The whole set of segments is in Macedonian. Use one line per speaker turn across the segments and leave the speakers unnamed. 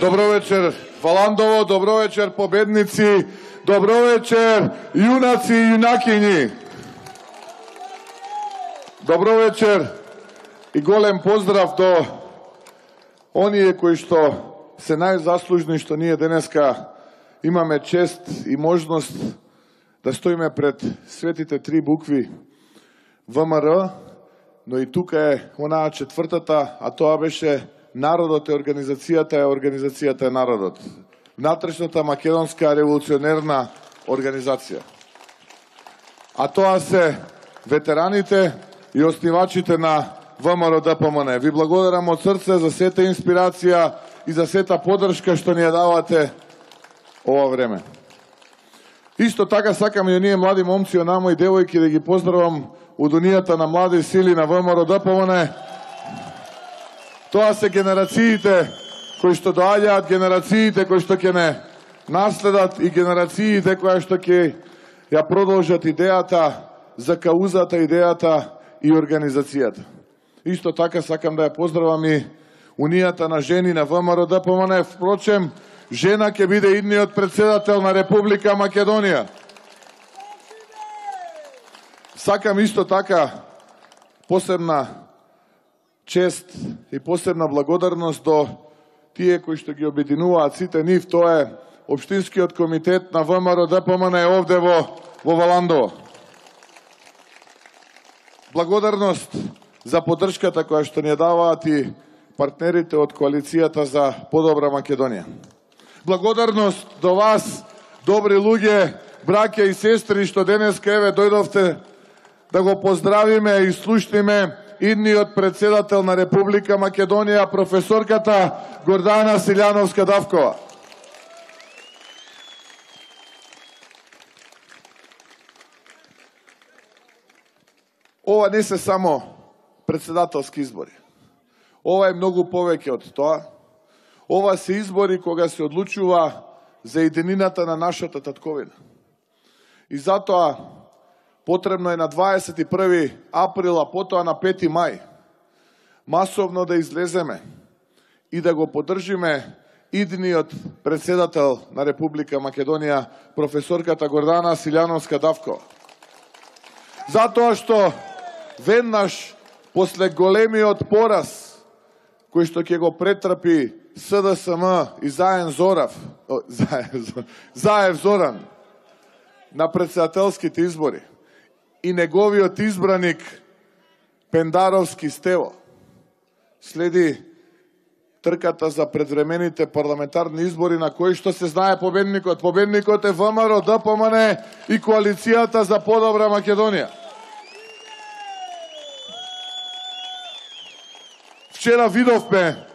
Добро вечер, Валандово, добро вечер, победници, добро вечер, юнаци и юнакињи. Добро вечер и голем поздрав до оние кои што се најзаслужни што ние денеска имаме чест и можност да стоиме пред светите три букви ВМРО, но и тука е онаа четвртата, а тоа беше народот е организацијата е народот. Внатрешната македонска револуционерна организација. А тоа се ветераните и основачите на ВМРО ДПМН. Ви благодарам од срце за сета инспирација и за сета поддршка што ни ја давате ова време. Исто така сакам и оние млади момци, онамо и девојки да ги поздравам од унијата на млади сили на ВМРО ДПМН. Тоа се генерациите кои што доаѓаат, генерациите кои што ќе не наследат и генерациите кои што ќе ја продолжат идејата за каузата, идејата и организацијата. Исто така сакам да ја поздравам и унијата на жени на ВМРО ДПМН. Впрочем, жена ќе биде идниот председател на Република Македонија. Сакам исто така посебна чест и посебна благодарност до тие кои што ги обединуваат сите нив. Тоа е Општинскиот комитет на ВМРО ДПМН овде во Валандово. Благодарност за поддршката која што ни даваат и партнерите од коалицијата за подобра Македонија. Благодарност до вас, добри луѓе, браќа и сестри, што денеска еве дојдовте да го поздравиме и слушниме идниот председател на Република Македонија, професорката Гордана Силјановска-Давкова. Ова не се само председателски избори. Ова е многу повеќе од тоа. Ова се избори кога се одлучува за единината на нашата татковина. И затоа потребно е на 21. април, а потоа на 5. мај, масовно да излеземе и да го поддржиме идниот председател на Република Македонија, професорката Гордана Силјановска-Давкова. Затоа што веднаш после големиот пораз кој што ќе го претрпи СДСМ и Заев Зоран на председателските избори и неговиот избраник Пендаровски Стево, следи трката за предвремените парламентарни избори на кои што се знае победникот. Победникот е ВМРО ДПМН и коалицијата за подобра Македонија. Вчера видовме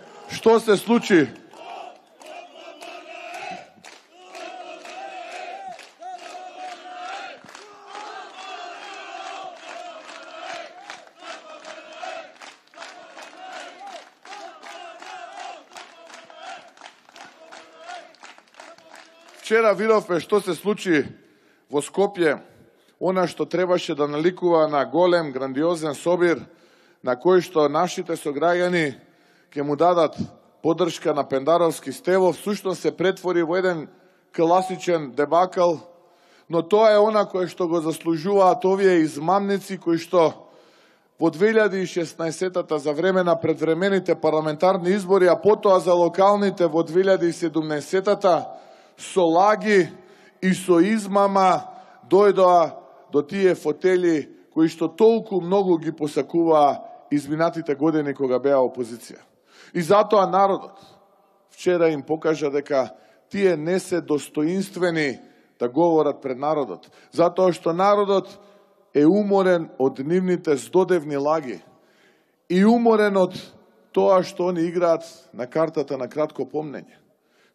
што се случи во Скопје, она што требаше да наликува на голем, грандиозен собир, на кој што нашите сограѓани ќе му дадат поддршка на Пендаровски Стево, всушност се претвори во еден класичен дебакл, но тоа е она кој што го заслужуваат овие измамници кои што во 2016-та за време на предвремените парламентарни избори, а потоа за локалните во 2017-та, со лаги и со измама дојдоа до тие фотели кои што толку многу ги посакуваа изминатите години кога беа опозиција. И затоа народот вчера им покажа дека тие не се достоинствени да говорат пред народот, затоа што народот е уморен од нивните здодевни лаги и уморен од тоа што они играат на картата на кратко помнење.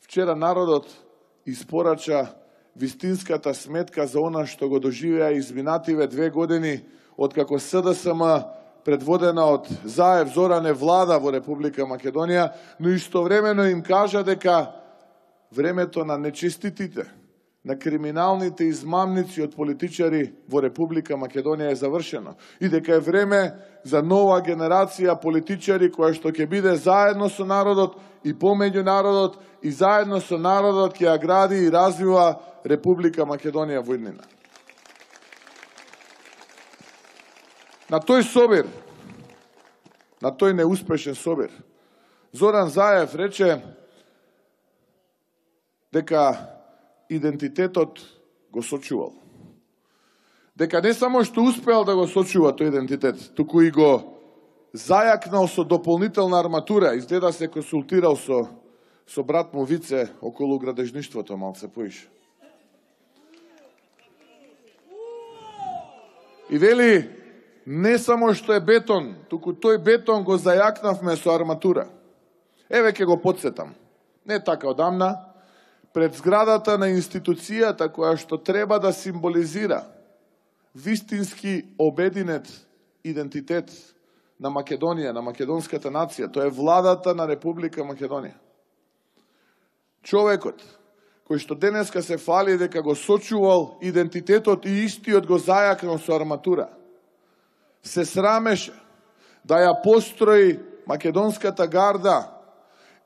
Вчера народот испорача вистинската сметка за она што го доживеа изминативе 2 години откако СДСМ предводена од Заев Зоран е влада во Република Македонија, но истовремено им кажа дека времето на нечеститите, на криминалните измамници од политичари во Република Македонија е завршено и дека е време за нова генерација политичари која што ќе биде заедно со народот и помеѓу народот и заедно со народот ќе ја гради и развива Република Македонија во иднина. На тој собир, на тој неуспешен собир, Зоран Заев рече дека идентитетот го сочувал. Дека не само што успеал да го сочува тој идентитет, туку и го зајакнал со дополнителна арматура, изгледа се консултирал со брат му Вице околу градежништвото малце поише. И вели, не само што е бетон, туку тој бетон го зајакнавме со арматура. Еве ќе го подсетам. Не така одамна, пред зградата на институцијата која што треба да символизира вистински обединет идентитет на Македонија, на македонската нација, тоа е владата на Република Македонија. Човекот кој што денеска се фали дека го сочувал идентитетот и истиот го зајакнал со арматура, се срамеше да ја построи македонската гарда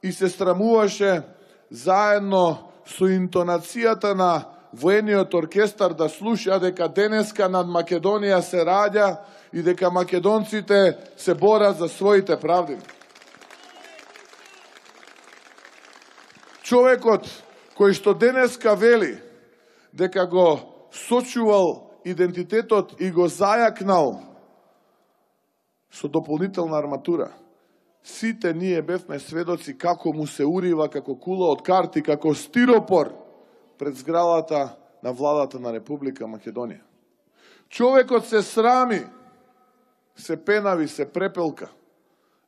и се срамуваше заедно со интонацијата на воениот оркестар да слуша дека денеска над Македонија се раѓа и дека македонците се борат за своите правди. Човекот кој што денеска вели дека го сочувал идентитетот и го зајакнал со дополнителна арматура, сите ние бевме сведоци како му се урива како кула од карти, како стиропор пред зградата на владата на Република Македонија. Човекот се срами, се пенави, се препелка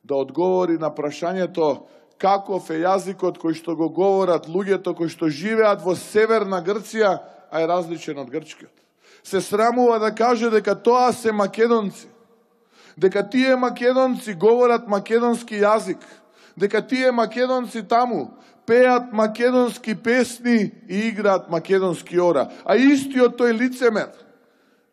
да одговори на прашањето каков е јазикот кој што го говорат луѓето кои што живеат во северна Грција, а е различен од грчкиот. Се срамува да каже дека тоа се македонци, дека тие македонци говорат македонски јазик, дека тие македонци таму пеат македонски песни и играат македонски ора. А истиот тој лицемер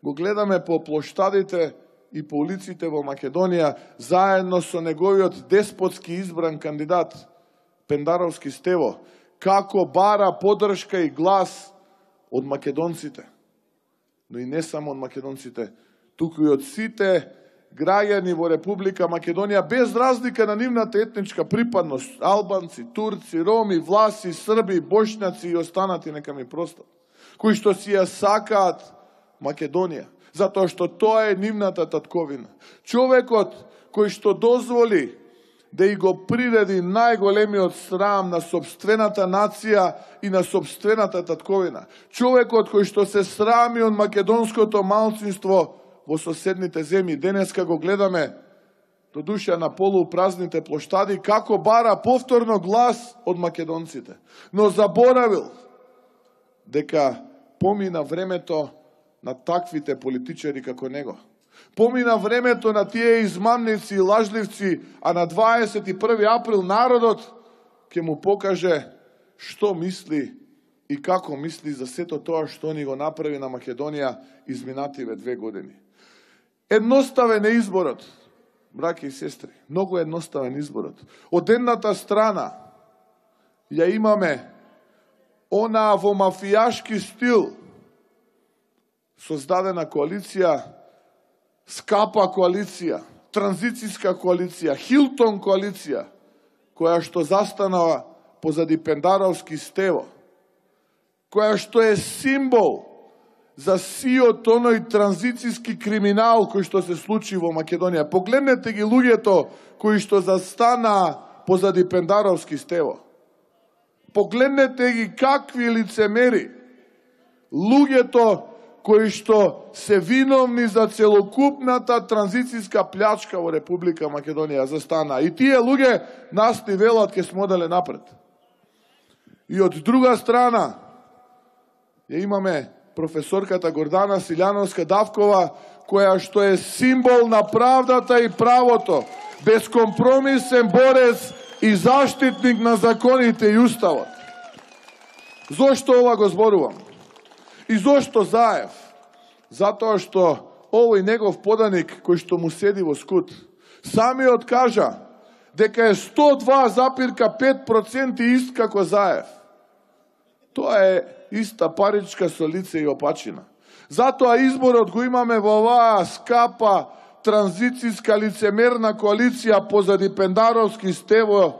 го гледаме по плоштадите и по улиците во Македонија заедно со неговиот деспотски избран кандидат Пендаровски Стево, како бара поддршка и глас од македонците. Но и не само од македонците, туку и од сите граѓани во Република Македонија без разлика на нивната етничка припадност, албанци, турци, роми, власи, срби, бошњаци и останати, нека ми простат, кои што си ја сакаат Македонија, затоа што тоа е нивната татковина. Човекот кој што дозволи да и го приреди најголемиот срам на собствената нација и на собствената татковина. Човекот кој што се срами од македонското малцинство во соседните земји. Денеска го гледаме, до душа на полупразните плоштади, како бара повторно глас од македонците. Но заборавил дека помина времето на таквите политичари како него. Помина времето на тие измамници и лажливци, а на 21 април народот ќе му покаже што мисли и како мисли за сето тоа што ни го направи на Македонија изминативе 2 години. Едноставен е изборот, браќи и сестри, многу едноставен изборот. Од едната страна ја имаме она во мафијашки стил создадена коалиција, скапа коалиција, транзицијска коалиција, Хилтон коалиција, која што застанала позади Пендаровски Стево, која што е символ за сиот оној транзицијски криминал кој што се случи во Македонија. Погледнете ги луѓето кои што застана позади Пендаровски Стево. Погледнете ги какви лицемери. Луѓето кои што се виновни за целокупната транзицијска плячка во Република Македонија застана. И тие луѓе нас ни велат ке сме одале напред. И од друга страна ја имаме професорката Гордана Силјановска-Давкова, која што е символ на правдата и правото, бескомпромисен борец и заштитник на законите и уставот. Зошто ова го зборувам? И зошто Заев? Затоа што овој негов поданик кој што му седи во скут, самиот кажа дека е 102,5% ист како Заев. Тоа е иста паричка со лице и опачина. Затоа изборот го имаме во оваа скапа транзицијска лицемерна коалиција позади Пендаровски, Стево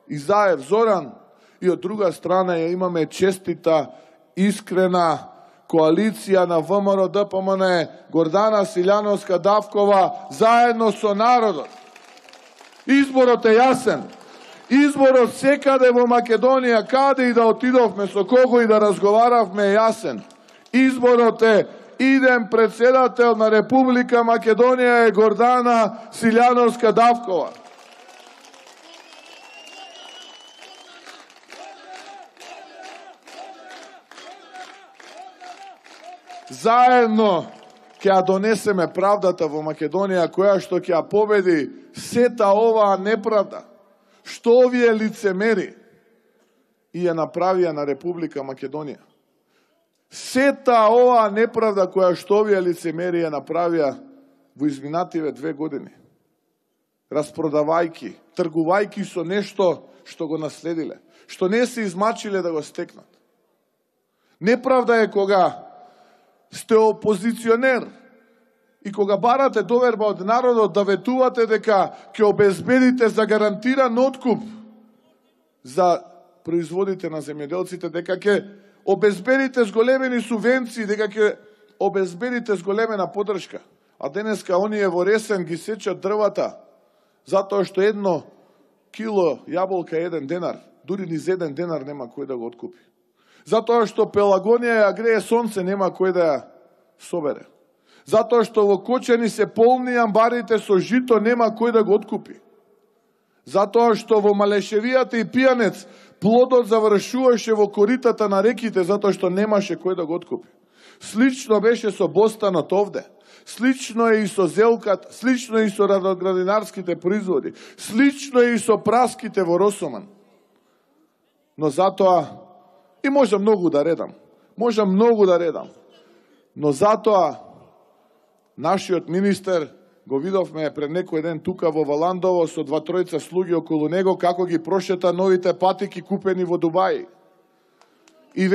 и Заев Зоран, и од друга страна ја имаме честита, искрена коалиција на ВМРО ДПМН, Гордана Силјановска Давкова, заедно со народот. Изборот е јасен. Изборот секаде во Македонија, каде и да отидовме, со кого и да разговаравме, е јасен. Изборот е иден председател на Република Македонија е Гордана Силјановска Давкова. Заедно ќе ја донесеме правдата во Македонија, која што ќе ја победи сета оваа неправда, што овие лицемери и ја направија на Република Македонија. Сета оваа неправда која што овие лицемери ја направија во изминативе 2 години, распродавајки, тргувајки со нешто што го наследиле, што не се измачиле да го стекнат. Неправда е кога сте опозиционер и кога барате доверба од народот да ветувате дека ќе обезбедите за гарантиран откуп за производите на земјоделците, дека ќе обезбедите зголемени субвенции, дека ќе обезбедите зголемена поддршка. А денеска оние во Ресен ги сечат дрвата затоа што 1 кило јаболка е 1 денар, дури ни за 1 денар нема кој да го откупи. Затоа што Пелагонија ја грее сонце, нема кој да ја собере. Затоа што во Кочани се полни амбарите со жито, нема кој да го откупи. Затоа што во Малешевијата и Пијанец плодот завршуваше во коритата на реките, затоа што немаше кој да го откупи. Слично беше со бостанот овде. Слично е и со зелкат, слично е и со радоградинарските производи, слично е и со праските во Росоман. Но затоа и може многу да редам. Но затоа нашиот министер го видовме пред некој ден тука во Валандово со 2-3 слуги околу него како ги прошета новите патики купени во Дубај. И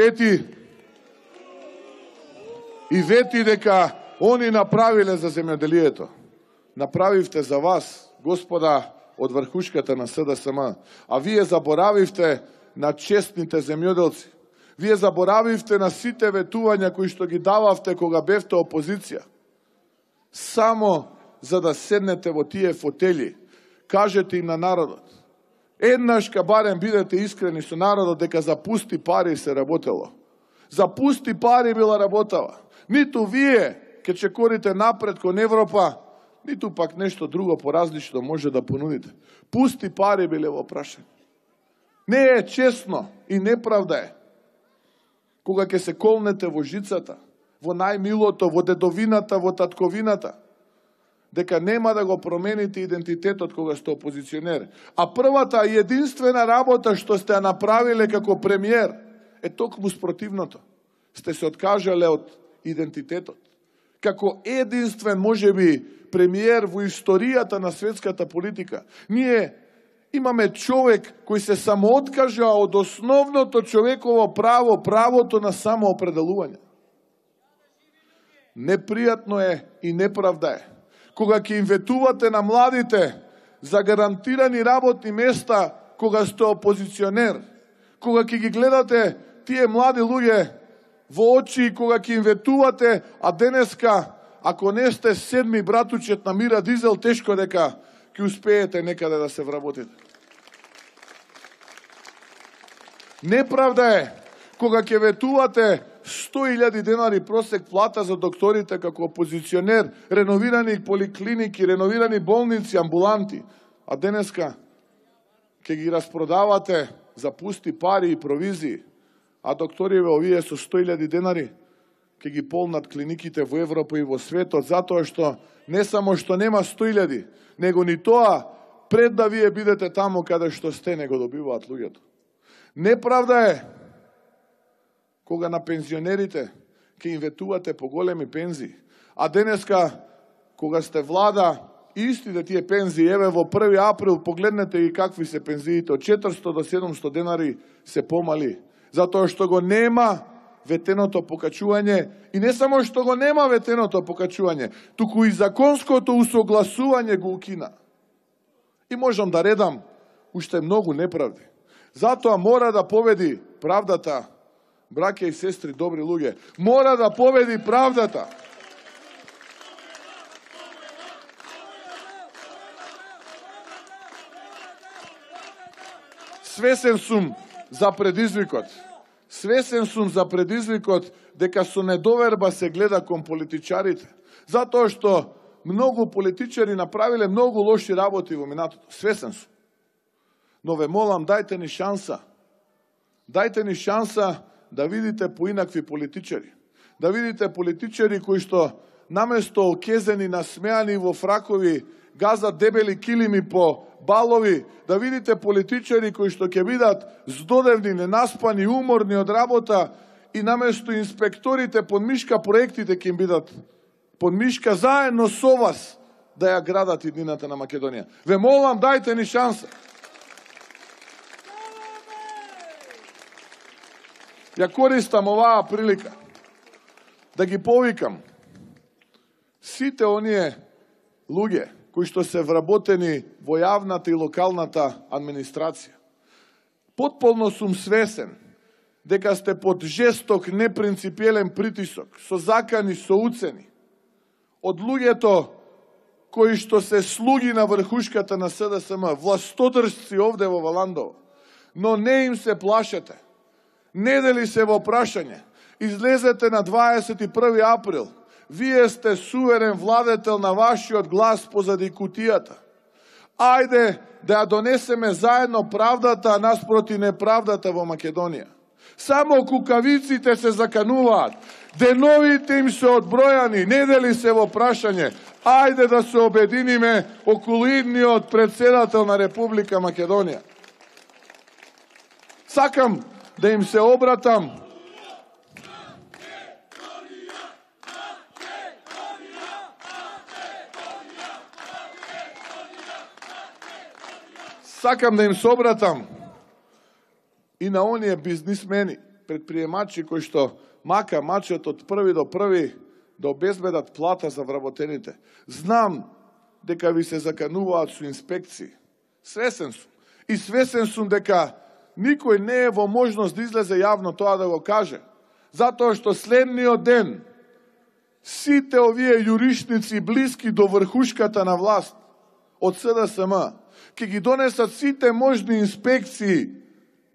вети дека они направиле за земјоделието. Направивте за вас, господа од врхушката на СДСМ, а вие заборавивте на честните земјоделци. Вие заборавивте на сите ветувања кои што ги дававте кога бевте опозиција. Само за да седнете во тие фотели, кажете им на народот. Еднашка барем бидете искрени со народот дека за пусти пари се работело. За пусти пари била работава. Ниту вие ке чекорите напред кон Европа, ниту пак нешто друго поразлично може да понудите. Пусти пари биле во прашање. Не е честно и неправда е кога ќе се колнете во жицата, во најмилото, во дедовината, во татковината, дека нема да го промените идентитетот кога сте опозиционер. А првата и единствена работа што сте направиле како премиер е токму спротивното. Сте се откажале од идентитетот. Како единствен, можеби, премиер во историјата на светската политика. Ние имаме човек кој се самооткажа од основното човеково право, правото на самоопределување. Непријатно е и неправда е кога ќе им ветувате на младите за гарантирани работни места кога сте опозиционер, кога ќе ги гледате тие млади луѓе во очи, кога ќе им ветувате, а денеска, ако не сте 7-ми братучет на Мира Дизел, тешко дека ќе успеете некаде да се вработите. Неправда е кога ќе ветувате 100.000 денари просек плата за докторите како опозиционер, реновирани поликлиники, реновирани болници, амбуланти, а денеска ќе ги распродавате за пусти пари и провизии, а докториве овие со 100.000 денари ќе ги полнат клиниките во Европа и во светот, затоа што не само што нема 100.000, него ни тоа пред да вие бидете таму каде што сте, не го добиваат луѓето. Неправда е кога на пензионерите ќе им ветувате по големи пензии. А денеска, кога сте влада, истите тие пензии, еве во 1 април, погледнете и какви се пензиите, од 400 до 700 денари се помали. Затоа што го нема ветеното покачување, и не само што го нема ветеното покачување, туку и законското усогласување го укина. И можам да редам уште многу неправди. Затоа мора да победи правдата, браќа и сестри, добри луѓе. Мора да победи правдата. Свесен сум за предизвикот. Свесен сум за предизвикот дека со недоверба се гледа кон политичарите. Затоа што многу политичари направиле многу лоши работи во минатото. Свесен сум. Но ве молам, дајте ни шанса. Дајте ни шанса да видите поинакви политичари. Да видите политичари кои што наместо окезени, насмеани во фракови, газат дебели килими по балови, да видите политичари кои што ќе бидат здодевни, ненаспани, уморни од работа и наместо инспекторите под мишка проектите ќе им бидат под мишка заедно со вас да ја градат иднината на Македонија. Ве молам, дајте ни шанса. Ја користам оваа прилика да ги повикам сите оние луѓе кои што се вработени во јавната и локалната администрација. Потполно сум свесен дека сте под жесток, непринципиелен притисок, со закани, со уцени, од луѓето кои што се слуги на врхушката на СДСМ, властодржци овде во Валандово. Но не им се плашете. Недели се во прашање. Излезете на 21 април. Вие сте суверен владетел на вашиот глас позади кутијата. Ајде да ја донесеме заедно правдата наспроти неправдата во Македонија. Само кукавиците се закануваат. Деновите им се одбројани, недели се во прашање. Ајде да се обединиме околу идниот председател на Република Македонија. Сакам да им се обратам. Сакам да им се обратам и на оние бизнисмени, предприемачи кои што мачат од први до први да обезбедат плата за вработените. Знам дека ви се закануваат со инспекции. Свесен сум. И свесен сум дека никој не е во можност да излезе јавно тоа да го каже. Затоа што следниот ден сите овие јуришници блиски до врхушката на власт од СДСМ ќе ги донесат сите можни инспекции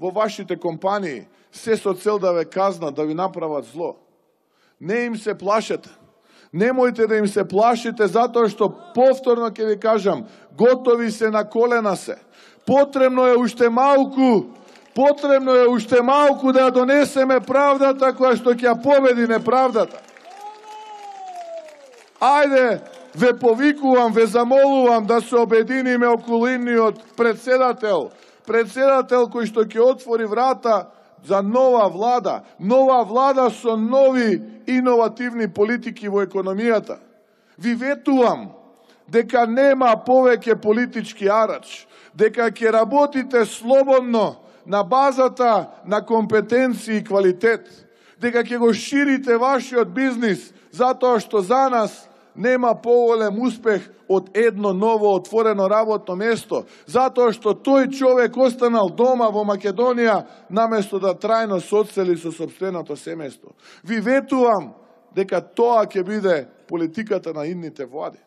во вашите компании, се со цел да ве казнат, да ви направат зло. Не им се плашете. Немојте да им се плашите, затоа што повторно ќе ви кажам, готови се, на колена се. Потребно е уште малку да ја донесеме правдата која што ќе ја победи неправдата. Ајде, ве повикувам, ве замолувам да се обединиме околу идниот председател кој што ќе отвори врата за нова влада со нови иновативни политики во економијата. Ви ветувам дека нема повеќе политички арач, дека ќе работите слободно на базата на компетенции и квалитет, дека ќе го ширите вашиот бизнис, затоа што за нас нема поголем успех од едно ново отворено работно место, затоа што тој човек останал дома во Македонија наместо да трајно се одсели со сопственото семејство. Ви ветувам дека тоа ќе биде политиката на идните влади.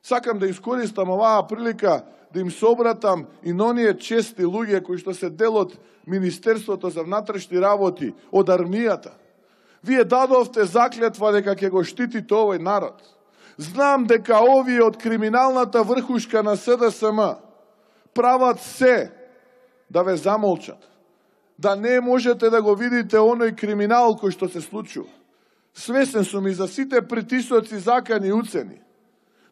Сакам да искористам оваа прилика да им се обратам и на оние чести луѓе кои што се дел од Министерството за внатрешни работи, од армијата. Вие дадовте заклетва дека ќе го штитите овој народ. Знам дека овие од криминалната врхушка на СДСМ прават се да ве замолчат, да не можете да го видите оној криминал кој што се случува. Свесен сум и за сите притисоци, закани и уцени,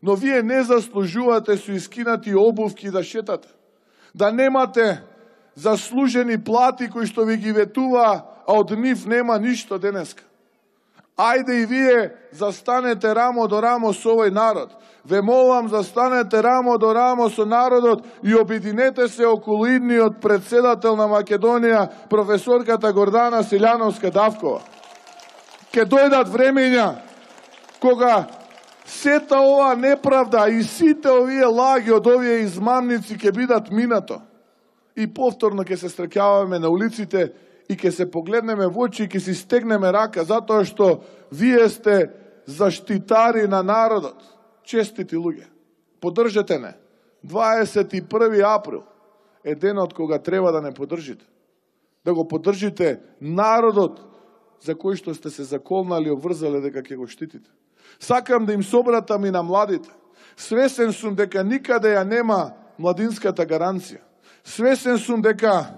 но вие не заслужувате со искинати обувки да шетате, да немате заслужени плати кои што ви ги ветува, а од нив нема ништо денеска. Ајде и вие застанете рамо до рамо со овој народ. Ве молам, застанете рамо до рамо со народот и обединете се околу идниот председател на Македонија, професорката Гордана Силјановска-Давкова. Ке дојдат времења кога сета ова неправда и сите овие лаги од овие измамници ќе бидат минато. И повторно ќе се среќаваме на улиците и ќе се погледнеме во очи и ќе си стегнеме рака, затоа што вие сте заштитари на народот. Честити луѓе, поддржете не. 21 април е денот кога треба да не поддржите. Да го поддржите народот за кој што сте се заколнали и обврзале дека ќе го штитите. Сакам да им собратам и на младите. Свесен сум дека никаде ја нема младинската гаранција. Свесен сум дека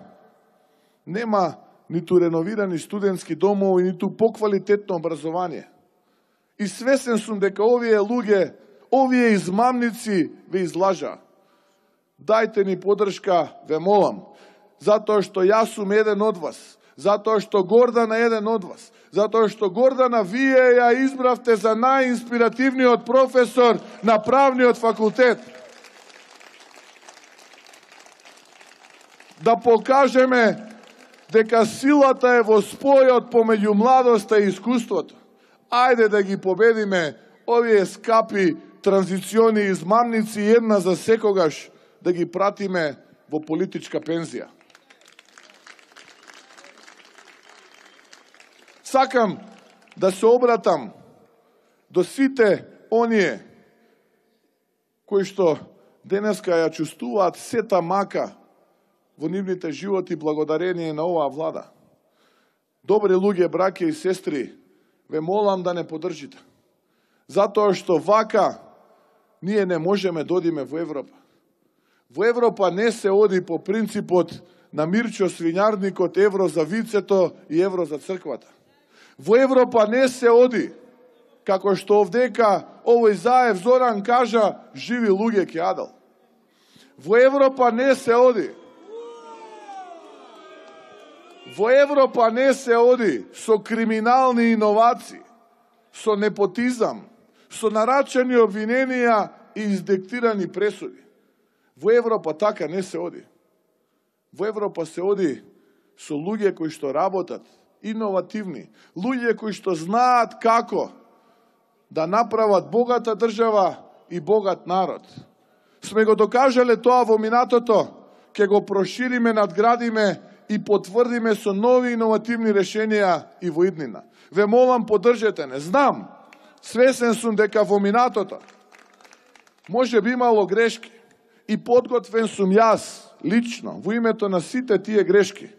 нема ниту реновирани студентски домови, ниту поквалитетно образование. И свесен сум дека овие луѓе, овие измамници ве излажа. Дајте ни поддршка, ве молам, затоа што јас сум еден од вас, затоа што Гордана е еден од вас, затоа што Гордана вие ја избравте за најинспиративниот професор на правниот факултет. Да покажеме дека силата е во спојот помеѓу младоста и искуството. Ајде да ги победиме овие скапи транзициони измамници и една за секогаш да ги пратиме во политичка пензија. Сакам да се обратам до сите оние кои што денеска ја чувствуваат сета мака во нивните животи благодарение на оваа влада. Добри луѓе, браќа и сестри, ве молам да не поддржите. Затоа што вака ние не можеме да одиме во Европа. Во Европа не се оди по принципот на Мирчо Свињарникот, евро за вицето и евро за црквата. Во Европа не се оди, како што овдека овој Заев Зоран кажа, живи луѓе ке адал. Во Европа не се оди. Во Европа не се оди со криминални иновации, со непотизам, со нарачани обвиненија и издиктирани пресуди. Во Европа така не се оди. Во Европа се оди со луѓе кои што работат, иновативни, луѓе кои што знаат како да направат богата држава и богат народ. Сме го докажале тоа во минатото, ќе го прошириме, надградиме и потврдиме со нови иновативни решенија и во иднина. Ве молам, поддржете не. Знам, свесен сум дека во минатото може би имало грешки и подготвен сум јас лично во името на сите тие грешки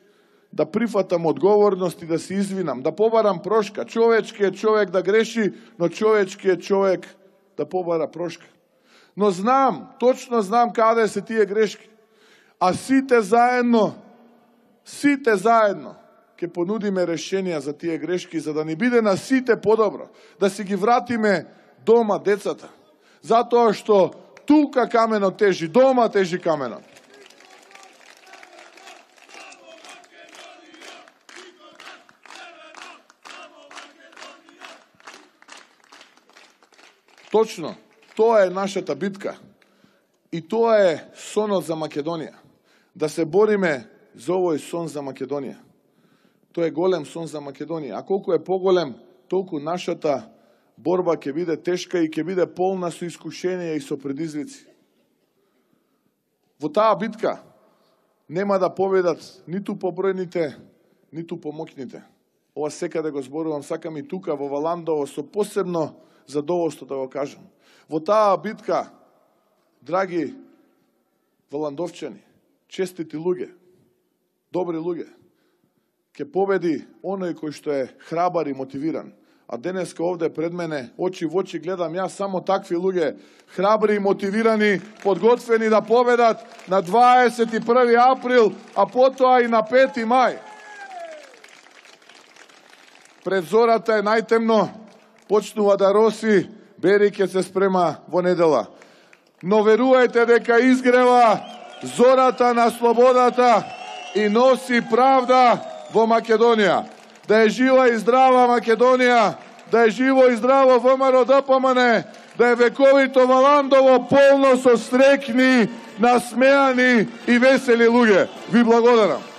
да прифатам одговорност и да се извинам, да побарам прошка. Човечки е човек да греши, но човечки е човек да побара прошка. Но знам, точно знам каде се тие грешки. А сите заедно ќе понудиме решенија за тие грешки, за да ни биде на сите подобро, да си ги вратиме дома децата. Затоа што тука каменот тежи, дома тежи каменот. Точно, тоа е нашата битка. И тоа е сонот за Македонија. Да се бориме за овој сон за Македонија. Тоа е голем сон за Македонија. А колку е поголем, толку нашата борба ќе биде тешка и ќе биде полна со искушенија и со предизвици. Во таа битка нема да победат ниту побројните, ниту помоќните. Ова секаде го зборувам, сакам и тука во Валандово со посебно задоволство да го кажам. Во таа битка, драги валандовчани, честити луѓе, добри луѓе, ќе победи оној кој што е храбар и мотивиран. А денеска овде пред мене, очи во очи гледам јас само такви луѓе, храбри и мотивирани, подготвени да победат на 21 април, а потоа и на 5 мај. Пред зората е најтемно, почнува да роси, бери ќе се спрема во недела. Но верувајте дека изгрева зората на слободата и носи правда во Македонија. Да е жива и здрава Македонија, da je živo i zdravo VMRO Dapamane, da je vekovito Valandovo polno so strekni, nasmejani i veseli luge. Vi blagodaram.